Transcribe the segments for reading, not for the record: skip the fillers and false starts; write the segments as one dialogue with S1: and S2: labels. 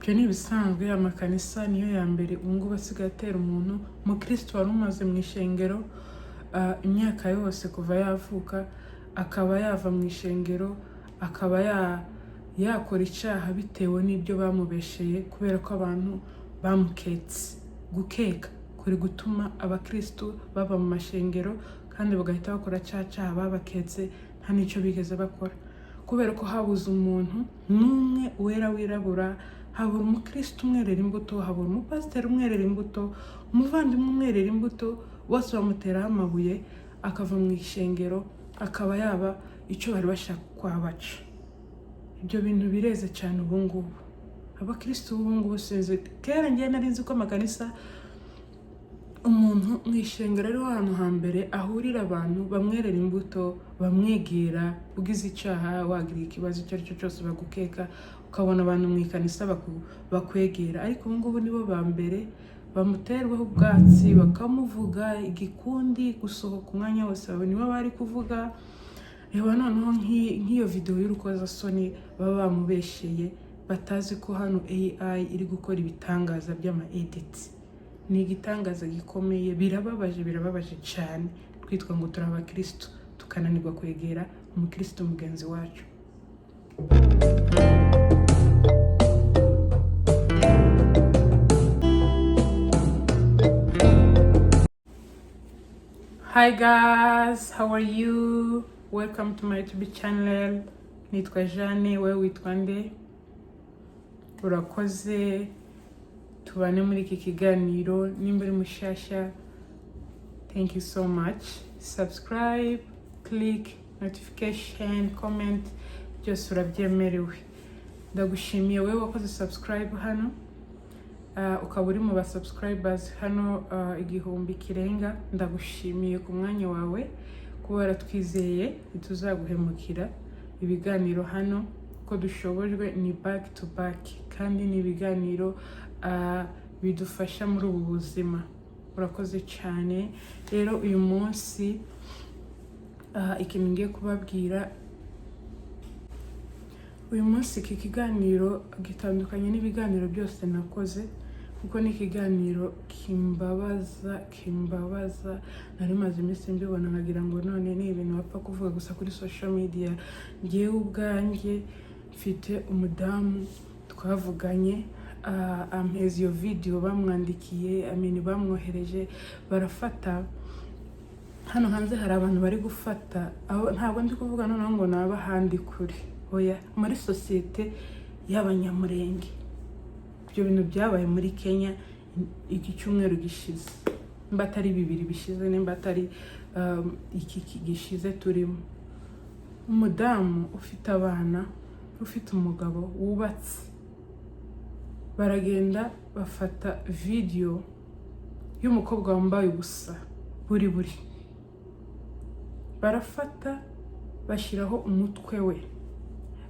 S1: ibyo ni ibisanzwe. Amakanisa niyo ya mbere ubungubu asigaye atera umuntu. Umukristo wari umaze mu ishengero imyaka yose kuva yavuka, akaba yava mu ishengero, akaba yakora icyaha bitewe n'ibyo bamubesheye, kubera ko abantu bamuketse. Gukeka kuri gutuma abakristo baba mu mashengero kandi bagahita bakora cyaha babaketse nta n'icyo bigeze bakora, kubera ko habuze umuntu n'umwe wera wirabura. Habura umukristo umwerera imbuto, habura umupasiteri umwerera imbuto, umuvandimwe umwerera imbuto, bose bamuteraho amabuye akava mu ishengero, akaba yaba icyo bari bashaka kwabaca. Ibyo bintu bireze cyane ubungubu. Abakristo ubungubu sinzi, kera ngiye nari nzi ko amakanisa umuntu mu ishengero ariho ahantu hambere ahurira abantu bamwerera imbuto, bamwegera. Ugize icyaha, wagira ikibazo icyo ari cyo cyose bagukeka, ukabona abantu mu ikanisa bakwegera. Ariko ubungubu nibo ba mbere bamuterwaho ubwatsi, bakamuvuga igikundi, gusohoka umwanya wose nibo bari kuvuga. Reba noneho nk'iyo video y'urukozasoni baba bamubesheye, batazi ko hano AI iri gukora ibitangaza by'ama-edits. Ni igitangaza gikomeye, birababaje cyane twitwa ngo turi abakristo tukananirwa kwegera umukristo mugenzi wacu. Hi guys, how are you? Welcome to my YouTube channel. Nitwa Jane, wewe witwa nde? Urakoze tubane muri iki kiganiro. Nimba uri mushasha, thank you so much. Subscribe, click notification, comment, byose urabyemerewe. Ndagushimiye wewe wakoze subscribe hano, ukaba uri mu ba subscribers hano 1000 kirenga. Ndagushimiye ku mwanya wawe, kuba waratwizeye ntituzaguhemukira. Ibiganiro hano ko dushobojwe ni back to back, kandi ni ibiganiro bidufasha muri ubu buzima. Urakoze cyane. Rero uyu munsi ikintu ngiye kubabwira, uyu munsi iki kiganiro gitandukanye n'ibiganiro byose nakoze, kuko ni ikiganiro kimbabaza. Nari maze iminsi mbibona nkagira ngo none ni ibintu bapfa kuvuga gusa kuri social media. Ngewe ubwanjye mfite umudamu twavuganye, ampeza iyo video bamwandikiye, bamwohereje, barafata. Hano hanze hari abantu bari gufata, ntabwo ndi kuvuga noneho ngo naba handi kure, oya, muri sosiyete y'abanyamurenge. Ibyo bintu byabaye muri Kenya iki cyumweru gishize, nimba atari 2 bishize, nimba atari iki gishize turimo. Umudamu ufite abana, ufite umugabo wubatse, baragenda bafata video y'umukobwa wambaye ubusa buri, barafata bashyiraho umutwe we,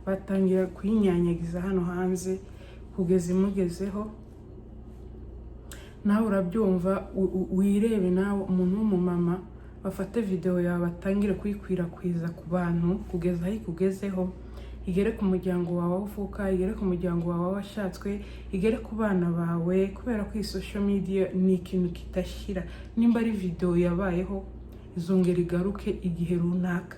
S1: batangira kuyinyanyagiza hano hanze kugeza imugezeho. Nawe urabyumva, wirebe nawe umuntu w'umumama, bafate video yawe batangire kuyikwirakwiza ku bantu kugeza aho ikugezeho, igere ku muryango wawe uvuka, igere ku muryango wawe washatswe, igere ku bana bawe, kubera ko social media ni ikintu kitashira. Nimba ari video yabayeho, izongera igaruke igihe runaka.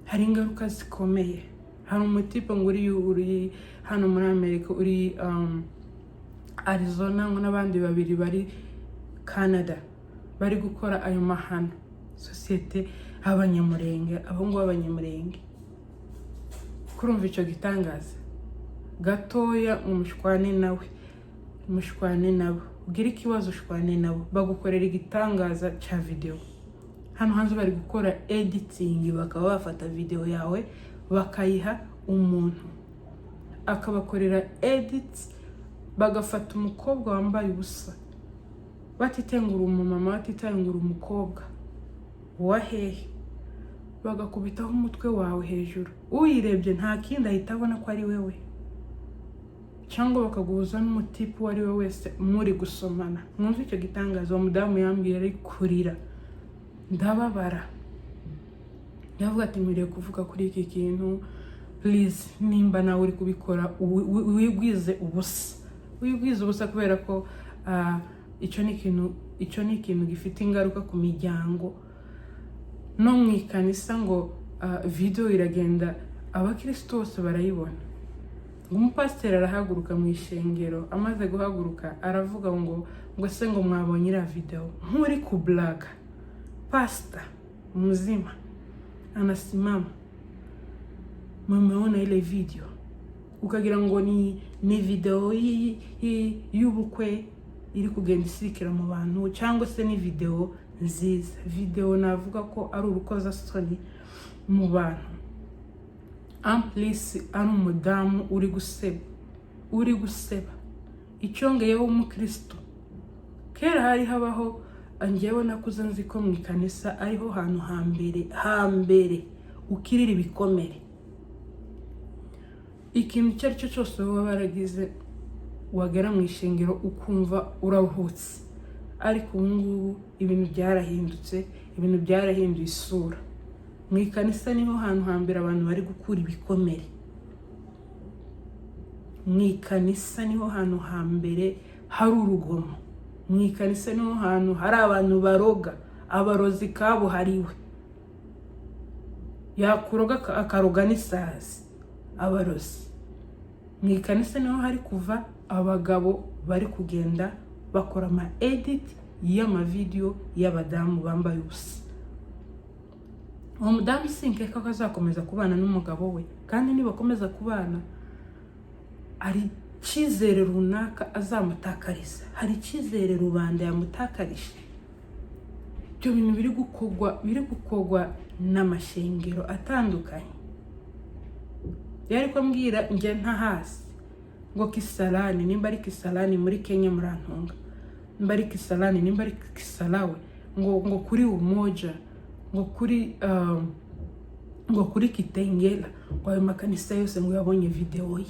S1: Hari ingaruka zikomeye. Hari umutipe ngo uri hano muri Amerika, uri Arizona, ngo n'abandi 2 bari Canada bari gukora ayo mahano. Sosiyete abanyamurenge, abo ngo abanyamurenge. Kurumva icyo gitangaza gatoya, umushwane nawe, ugira ikibazo ushwane nabo, bagukorera igitangaza cya video. Hano hanze bari gukora editing, bakaba bafata video yawe bakayiha umuntu akabakorera edits, bagafata umukobwa wambaye ubusa, batitengura umumama, batitengura umukobwa wahehe, bagakubitaho umutwe wawe hejuru. Uyirebye nta kindi ahita abona ko ari wewe, cyangwa bakaguhuza n'umutipe wari we wese muri gusomana. Mwumva icyo gitangaza. Uwo mudamu yambwiye ari kurira, ndababara, yavuga ati nkwiriye kuvuga kuri iki kintu, please nimba nawe uri kubikora wigwize ubusa kubera ko icyo ni ikintu gifite ingaruka ku miryango no mu ikanisa ngo video iragenda abakristo bose barayibona. Umupasiteri arahaguruka mu ishengero, amaze guhaguruka aravuga ngo se ngo mwabonye ira video, nk'uri ku blaga. Pastor mzima anasimama, mumeona ile video, ukagira ngo ni video y'ubukwe iri kugenda isirikira mu bantu, cyangwa se ni video nziza. Video navuga ko ari urukozasoni mu bantu. Amplisi ari umudamu uri guseba icyongeyeho umukristo. Kera hari habaho, njyewe nakuze nzi ko mu ikanisa ariho hantu hambere ukirira ibikomere. Ikintu icyo ari cyo cyose waba waragize wagera mu ishengero ukumva uraruhutse. Ariko ubu ngubu ibintu byarahindutse, ibintu byarahinduye isura. Mu ikanisa niho hantu hambere abantu bari gukura ibikomere. Mu ikanisa niho hantu hambere hari urugomo. Mu ikanisa niho hantu hari abantu baroga, abarozi kabo hariwe. Yakuroga akaroga n'isazi, abarozi. Mu ikanisa niho hari kuva abagabo bari kugenda bakora ama edit y'amavideo y'abadamu bambaye ubusa. Uwo mudamu sinkeka ko azakomeza kubana n'umugabo we, kandi nibakomeza kubana ari cyizere runaka azamutakariza, hari cyizere rubanda yamutakarije. Ibyo bintu biri gukogwa n'amashengero atandukanye. Yari kwambwira nge ntahasi ngo Kisarani, nimba ari Kisarani muri Kenya murantunga, nimba ari Kisarani, nimba ari Kisarawe, ngo kuri Umoja, ngo kuri Kitengela, ngo ayo makanisa yose ngo yabonye video ye,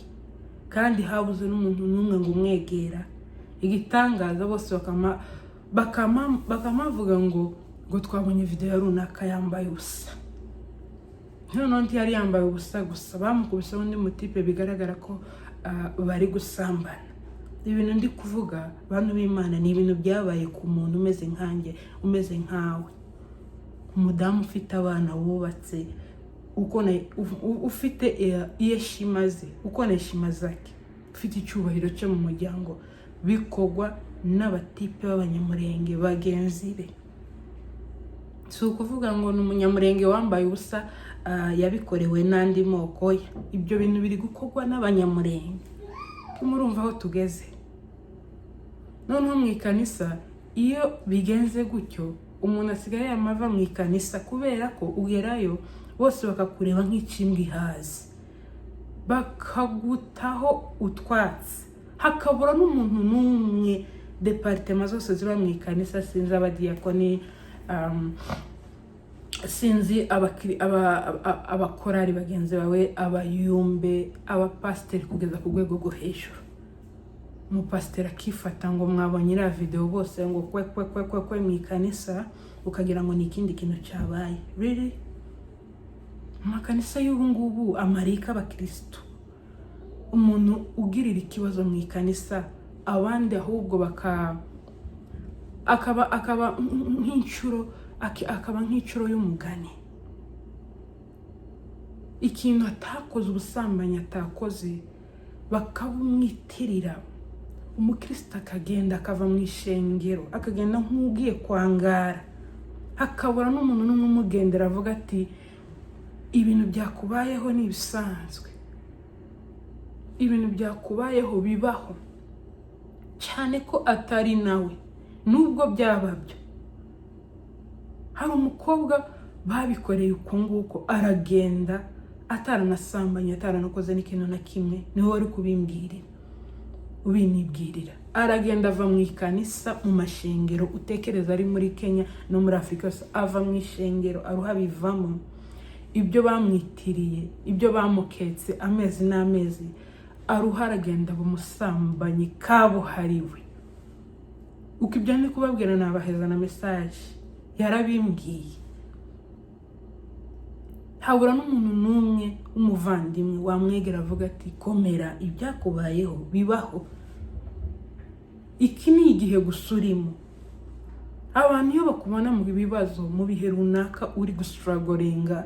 S1: kandi habuze n'umuntu n'umwe ngo umwegera. Igitangaza bose bakamavuga ngo twabonye video ya runaka yambaye ubusa. None ndi yari yambaye ubusa gusa, bamukubise undi mutipe bigaragara ko bari gusambana. Ibintu ndi kuvuga bantu b'Imana ni ibintu byabaye ku muntu umeze nkanjye, umeze nkawe. Umudamu ufite abana wubatse, ufite iyeshima ze, uko neshima zake, ufite icyubahiro cyo mu muryango, bikogwa n'abatipe b'abanyamurenge bagenzi be. Si ukuvuga ngo ni umunyamurenge wambaye ubusa yabikorewe n'andi moko ye. Ibyo bintu biri gukogwa n'abanyamurenge. Murumva aho tugeze. Noneho mu ikanisa iyo bigenze gutyo, umuntu asigaye amava mu ikanisa kubera ko ugerayo bose bakakureba nk'ikimbwa ihazi, bakagutaho utwatsi. Hakabura n'umuntu n'umwe, departement zose ziba mu ikanisa, sinzi abadiyakoni, sinzi abakorari bagenzi bawe, abayumbe, abapasiteri kugeza ku rwego rwo hejuru. Umupasiteri akifata ngo mwabonye iriya video bose ngo kwe mu ikanisa, ukagira ngo ni ikindi kintu cyabaye. Really? Amakanisa y'ubu ngubu amarika abakristo. Umuntu ugirira ikibazo mu ikanisa, abandi ahubwo akaba nk'inshuro y'umugani. Ikintu atakoze, ubusambanyi atakoze, bakabumwitirira. Umukristo akagenda akava mu ishengero, akagenda nk'ugiye kwangara. Hakabura n'umuntu n'umwe umugendera avuga ati ibintu byakubayeho ni ibisanzwe, ibintu byakubayeho bibaho, cyane ko atari nawe nubwo byababyo. Hari umukobwa babikoreye uko nguko, aragenda ataranasambanye, ataranakoze n'ikintu na kimwe, niho wari ubinibwirira. Aragenda ava mu ikanisa, mu mashengero utekereza ari muri Kenya no muri Afrika yose, ava mu ishengero aruha bivamo. Ibyo bamwitiriye, ibyo bamuketse amezi n'amezi, aruha aragenda bumusambanyi kabuhariwe. Uko ibyo ndi kubabwira nabaheza na message, yarabimbwiye. habura n'umuntu n'umwe umuvandimwe wamwegera avuga ati komera ibyakubayeho bibaho, iki ni igihe gusurimo. Abantu iyo bakubona mu bibazo mu bihe runaka uri gustrugglinga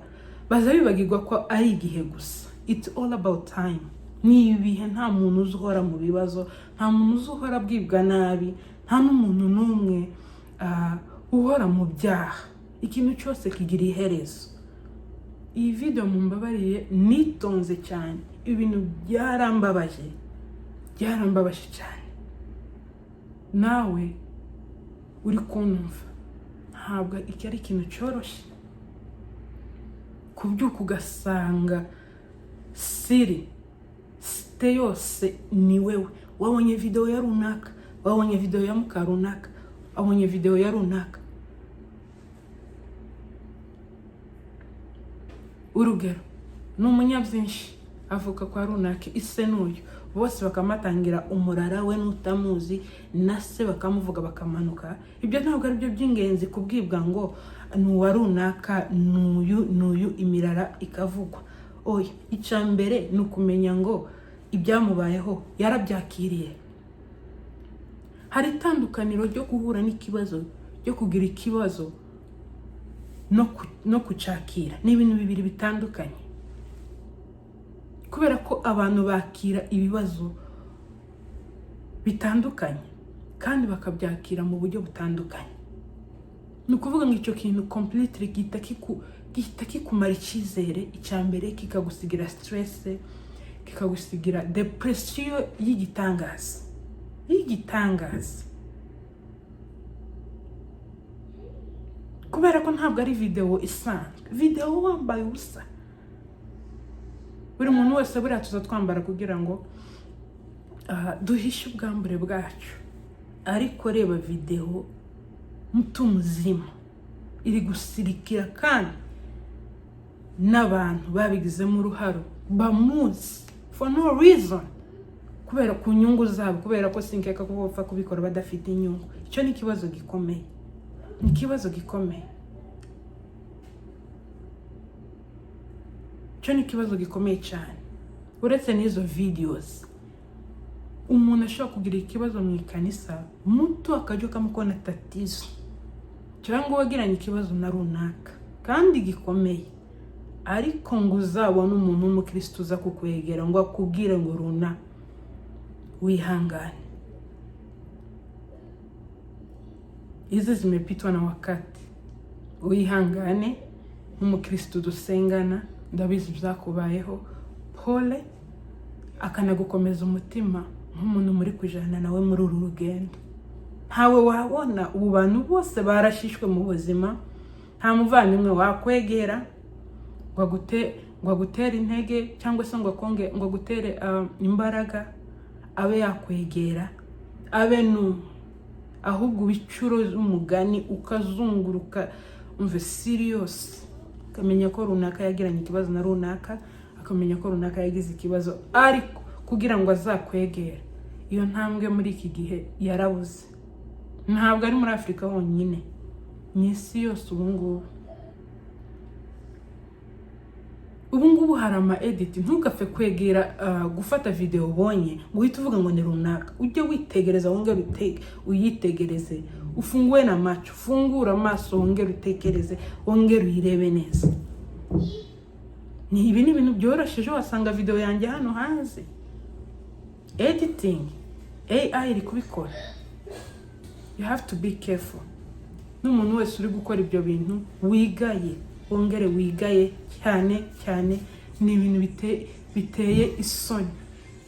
S1: baza bibagirwa ko ari igihe gusa. It's all about time. Ni ibihe nta muntu uzuhora mu bibazo, nta muntu uzuhora bwibwa nabi, nta n'umuntu n'umwe uhora mu byaha. Ikintu cyose kigira iherezo. Iyi video mumbabariye nitonze cyane, ibintu byarambabaje cyane. Nawe uri kunumva ntabwo iki ari ikintu cyoroshye kubyuka ugasanga site yose ni wewe. Wabonye video ya runaka, wabonye video ya muka runaka, wabonye video ya runaka. Urugero n'umunyabyinshi avuka kwa runaka ise n'uyu, bose bakamatangira umurara we n'utamuzi na se bakamuvuga bakamanuka. Ibyo ntabwo ari byo by'ingenzi kubwibwa ngo nuwa runaka n'uyu imirara ikavugwa. Oya, icambere nukumenya ngo ibyamubayeho yarabyakiriye. Hari itandukaniro ryo guhura n'ikibazo, ryo kugira ikibazo no kucakira. Ni ibintu bibiri bitandukanye. Kubera ko abantu bakira ibibazo bitandukanye kandi bakabyakira mu buryo butandukanye. Ni ukuvuga ngo icyo kintu completely gihita kikumara icyizere, icyambere kikagusigira stress, kikagusigira depression y'igitangaza. Kubera ko ntabwo ari video isanzwe, video wambaye ubusa. Buri muntu wese buriya tuza twambara kugira ngo duhishe ubwambure bwacu. Ariko reba video mutuzima iri gusirikira kandi n'abantu babigizemo uruharo bamuzi for no reason, kubera ku nyungu zabo, kubera ko sinkeka ko bapfa kubikora badafite inyungu. Icyo ni ikibazo gikomeye, ni ikibazo gikomeye. Icyo ni ikibazo gikomeye cyane. Uretse n'izo videos, umuntu ashobora kugira ikibazo mu ikanisa, muto akajya kamukona tatizo, cyangwa wagiranye ikibazo na runaka kandi gikomeye, ariko ngo uzabone umuntu w'umukristo uza kukwegera ngo akubwire ngo runa wihangane. Hizi zimepitwa na wakati. Wihangane nk'umukristo dusengana, ndabizi byakubayeho, pole, akanagukomeza umutima nk'umuntu muri kujana nawe muri uru rugendo. Ntawe wabona ubu bantu bose barashishwe mu buzima, nta muvandimwe wakwegera ngo agutere intege cyangwa se ngo agutere imbaraga abe yakwegera abe ahubwo bicuro z'umugani ukazunguruka umve serious, akamenya ko runaka yagiranye ikibazo na runaka, akamenya ko runaka yagize ikibazo, ariko kugira ngo azakwegera. Iyo ntambwe muri iki gihe yarabuze. Ntabwo ari muri Afrika honyine, ni isi yose ubu ngubu hari ama edit. Ntugapfe kwegera gufata video ubonye ngo uhite uvuga ngo ni runaka. Ujye witegereza, wongere uyitegereze, ufungue na macho, fungura amaso, wongere utekereze, wongere uyirebe neza. Ni ibintu byoroshye, wasanga video yanjye hano hanze. Editing AI iri kubikora. You have to be careful. N'umuntu wese uri gukora ibyo bintu wigaye, wongere wigaye cyane. Ni ibintu biteye isoni,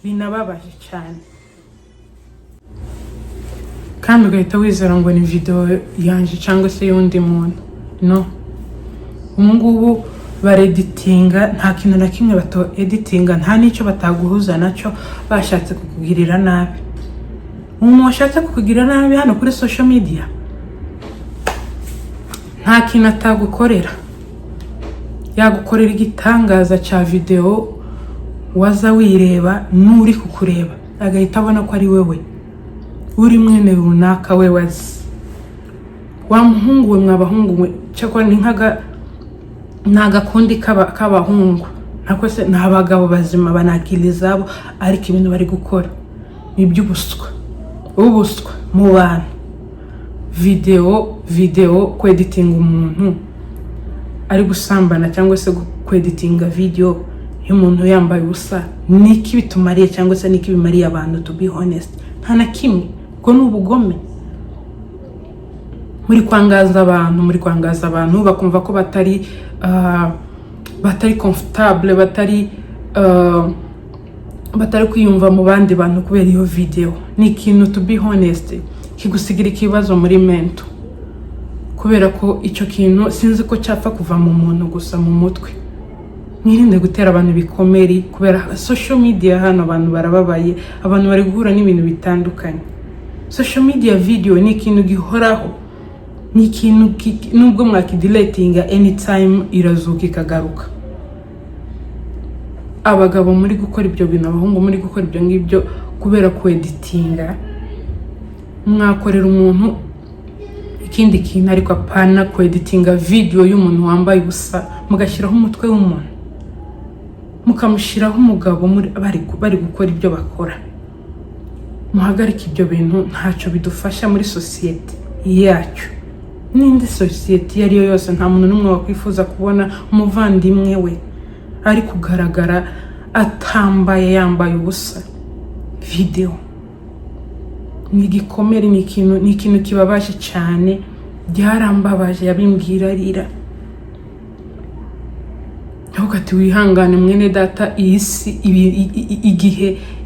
S1: binababaje cyane. Kandi ugahita wizera ngo ni video yanje cyangwa se y'undi muntu. No. Ngubu bareditinga, nta kintu na kimwe bato editinga, nta nicyo bataguhuza nacyo bashatse kukugirira nabi. Umuntu washatse kukugirira nabi hano kuri social media, nta kintu atagukorera. Yagukorera igitangaza cya video waza wireba n'uri kukureba agahita abona ko ari wewe uri mwene runaka we wazi. Wa muhungu we mwabahungu we cyakora ni nagakundi k'abahungu nako se n'abagabo bazima banakiliza abo ariko ibintu bari gukora ni by'ubuswa mu bantu video kweditinga umuntu ari gusambana cyangwa se kweditinga video y'umuntu yambaye ubusa niki bitumariye cyangwa se niki bimariye abantu, to be honest nta na kimwe, ko n'ubugome. Muri kwangaza abantu bakumva ko batari comfortable, batari kwiyumva mu bandi bantu kubera iyo video. Ni ikintu, to be honest, kigusigira ikibazo muri mento, kubera ko icyo kintu sinzi ko cyapfa kuva mu muntu gusa mu mutwe. Mwirinde gutera abantu bikomeri kubera social media. Hano abantu barababaye, abantu bari guhura n'ibintu bitandukanye. Social media video ni ikintu gihoraho, ni ikintu nubwo mwakideletinga anytime irazuka ikagaruka. Abagabo muri gukora ibyo bintu, abahungu muri gukora ibyo ngibyo kubera kweditinga, mwakorera umuntu ikindi kintu ariko apana kweditinga video y'umuntu wambaye ubusa mugashyiraho umutwe w'umuntu, mukamushiraho umugabo bari gukora ibyo bakora. Muhagarika ibyo bintu, ntacyo bidufasha muri society yacu. N'indi society yari yose nta muntu n'umwe wakwifuza kubona umuvandimwe we ari kugaragara atambaye, yambaye ubusa. Video ni igikomere, ni ikintu kibabaje cyane, byarambabaje, yabimbwira arira. Ati wihangane mwene data, iyi si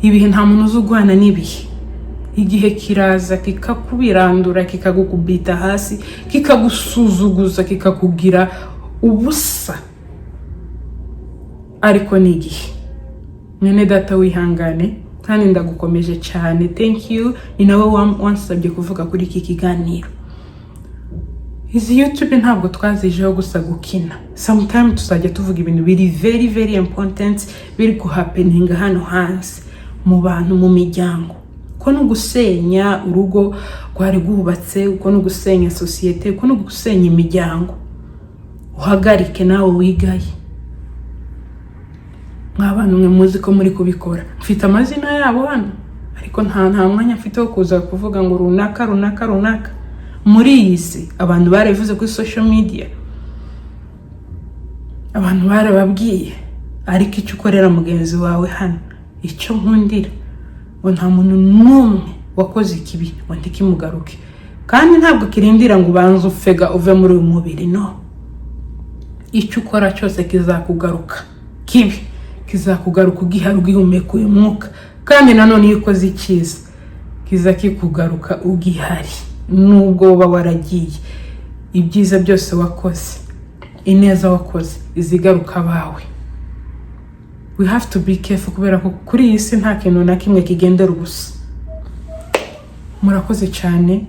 S1: ibihe nta muntu uzugwana n'ibihe. Igihe kiraza kikakubirandura, kikagukubita hasi, kikagusuzuguza, kikakugira ubusa, ariko ni igihe. Mwene data wihangane kandi ndagukomeje cyane. Thank you. Ni nawe wansabye kuvuga kuri iki kiganiro. Izi YouTube ntabwo twazijeho gusa gukina. Sometimes tuzajya tuvuga ibintu biri very very important, biri kuhappening hano hanze mu bantu, mu miryango. Ko no gusenya urugo rwari gubatse, uko no gusenya societe, uko no gusenya imiryango. Uhagarike nawe wigaye. Nk'abantu mwe muzi ko muri kubikora. Mfite amazina yabo hano, ariko nta mwanya mfite wo kuza kuvuga ngo runaka. Muri iyi si abantu barabivuze kuri social media, abantu barababwiye, ariko icyo ukorera mugenzi wawe hano, icyo nkundira, ngo nta muntu n'umwe wakoze ikibi ngo ndikimugaruke. Kandi ntabwo kirindira ngo ubanze ufega uve muri uyu mubiri, no. Icyo ukora cyose kizakugaruka, kibi kizakugaruka ugihari, ugihumeka uyu mwuka. Kandi nanone iyo ukoze icyiza kiza kikugaruka ugihari, nubwo uba waragiye. Ibyiza byose wakoze, ineza wakoze, izigaruka bawe. We have to be careful kubera ko kuri iyi si nta kintu na kimwe kigendera ubusa. Murakoze cyane.